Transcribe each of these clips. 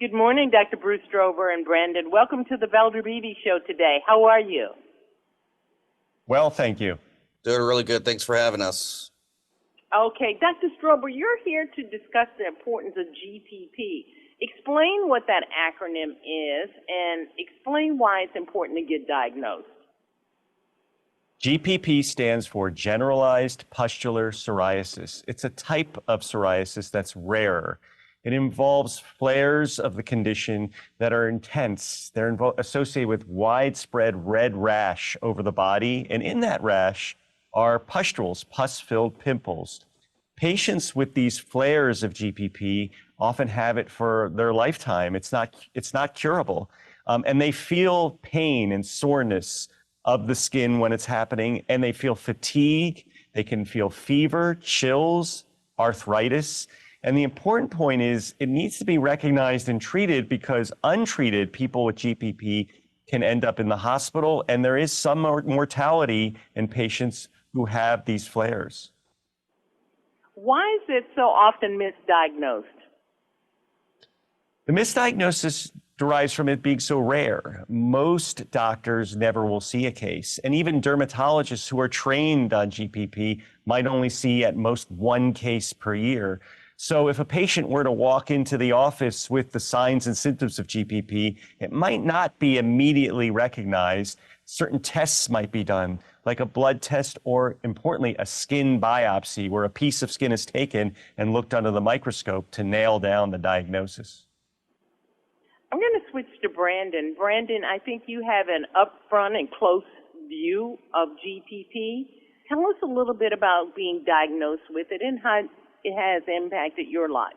Good morning, Dr. Bruce Strober and Brandon. Welcome to the Valder Beebe Show today. How are you? Well, thank you. Doing really good. Thanks for having us. Okay, Dr. Strober, you're here to discuss the importance of GPP. Explain what that acronym is and explain why it's important to get diagnosed. GPP stands for Generalized Pustular Psoriasis. It's a type of psoriasis that's rare. It involves flares of the condition that are intense. They're associated with widespread red rash over the body, and in that rash are pustules, pus-filled pimples. Patients with these flares of GPP often have it for their lifetime. It's not curable, and they feel pain and soreness of the skin when it's happening, and they feel fatigue. They can feel fever, chills, arthritis. And the important point is it needs to be recognized and treated, because untreated people with GPP can end up in the hospital, and there is some mortality in patients who have these flares. Why is it so often misdiagnosed? The misdiagnosis derives from it being so rare. Most doctors never will see a case, and even dermatologists who are trained on GPP might only see at most one case per year. So if a patient were to walk into the office with the signs and symptoms of GPP, it might not be immediately recognized. Certain tests might be done, like a blood test, or importantly, a skin biopsy, where a piece of skin is taken and looked under the microscope to nail down the diagnosis. I'm going to switch to Brandon. Brandon, I think you have an upfront and close view of GPP. Tell us a little bit about being diagnosed with it and how it has impacted your life.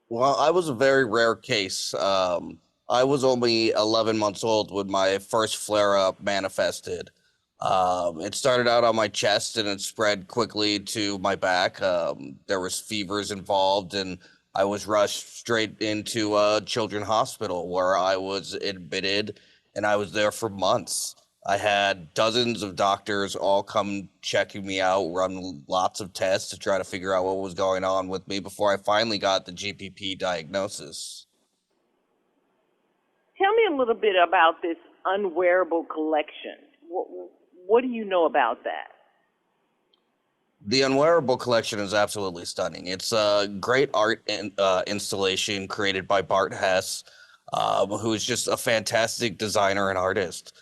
Well, I was a very rare case. I was only 11 months old when my first flare-up manifested. It started out on my chest and it spread quickly to my back. There was fevers involved, and I was rushed straight into a children's hospital where I was admitted, and I was there for months. I had dozens of doctors all come checking me out, run lots of tests to try to figure out what was going on with me before I finally got the GPP diagnosis. Tell me a little bit about this unwearable collection. What do you know about that? The Unwearable collection is absolutely stunning. It's a great art installation created by Bart Hess, who is just a fantastic designer and artist.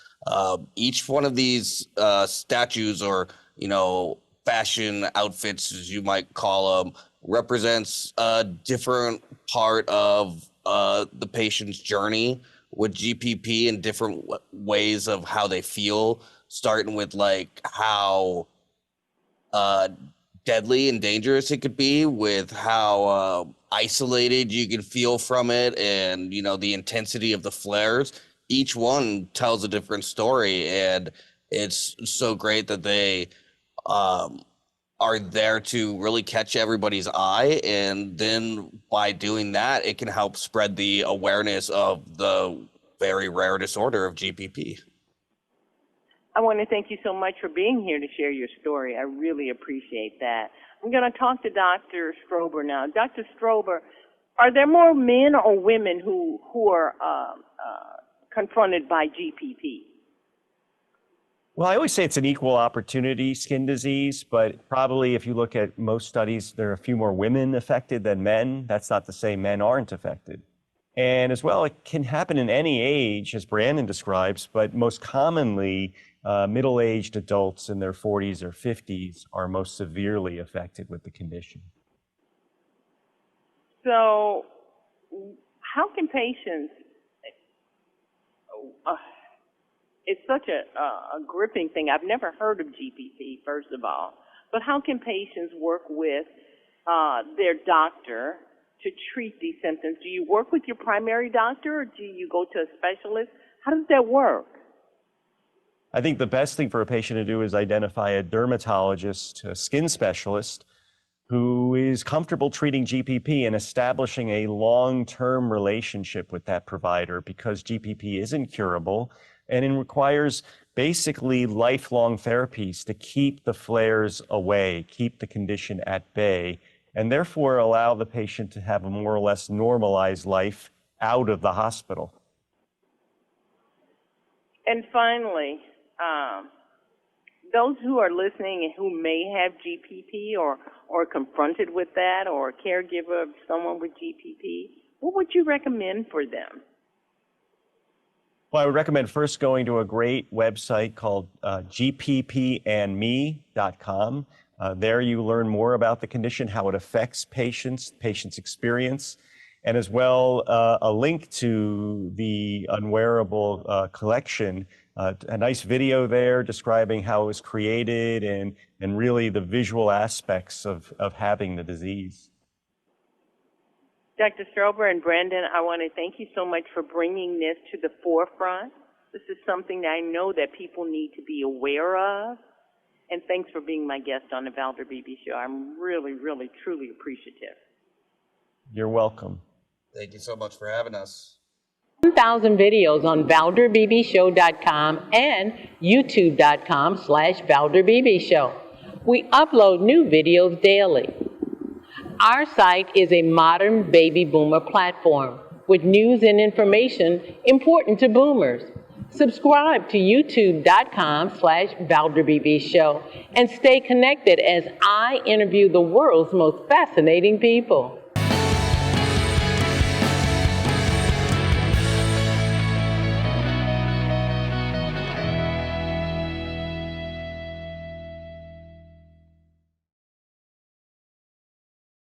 Each one of these statues, or fashion outfits, as you might call them, represents a different part of the patient's journey with GPP, and different ways of how they feel, starting with like how deadly and dangerous it could be, with how isolated you can feel from it, and the intensity of the flares. Each one tells a different story, and it's so great that they are there to really catch everybody's eye, and then by doing that, it can help spread the awareness of the very rare disorder of GPP. I want to thank you so much for being here to share your story. I really appreciate that. I'm going to talk to Dr. Strober now. Dr. Strober, are there more men or women who are confronted by GPP? Well, I always say it's an equal opportunity skin disease, but probably if you look at most studies, there are a few more women affected than men. That's not to say men aren't affected. And as well, it can happen in any age, as Brandon describes, but most commonly, middle-aged adults in their 40s or 50s are most severely affected with the condition. So how can patients, it's such a gripping thing. I've never heard of GPP, first of all, but how can patients work with their doctor to treat these symptoms? Do you work with your primary doctor, or do you go to a specialist? How does that work? I think the best thing for a patient to do is identify a dermatologist, a skin specialist, who is comfortable treating GPP and establishing a long-term relationship with that provider, because GPP isn't curable and it requires basically lifelong therapies to keep the flares away, keep the condition at bay, and therefore allow the patient to have a more or less normalized life out of the hospital. And finally, those who are listening and who may have GPP or confronted with that, or a caregiver of someone with GPP, what would you recommend for them? Well, I would recommend first going to a great website called gppandme.com. There you learn more about the condition, how it affects patients' experience, and as well a link to the Unwearable collection, a nice video there describing how it was created and really the visual aspects of having the disease. Dr. Strober and Brandon, I want to thank you so much for bringing this to the forefront. This is something that I know that people need to be aware of. And thanks for being my guest on the Valder Beebe Show. I'm really, really, truly appreciative. You're welcome. Thank you so much for having us. 1,000 videos on ValderBeebeShow.com and YouTube.com/ValderBeebeShow. We upload new videos daily. Our site is a modern baby boomer platform with news and information important to boomers. Subscribe to YouTube.com/ValderBeebeShow and stay connected as I interview the world's most fascinating people.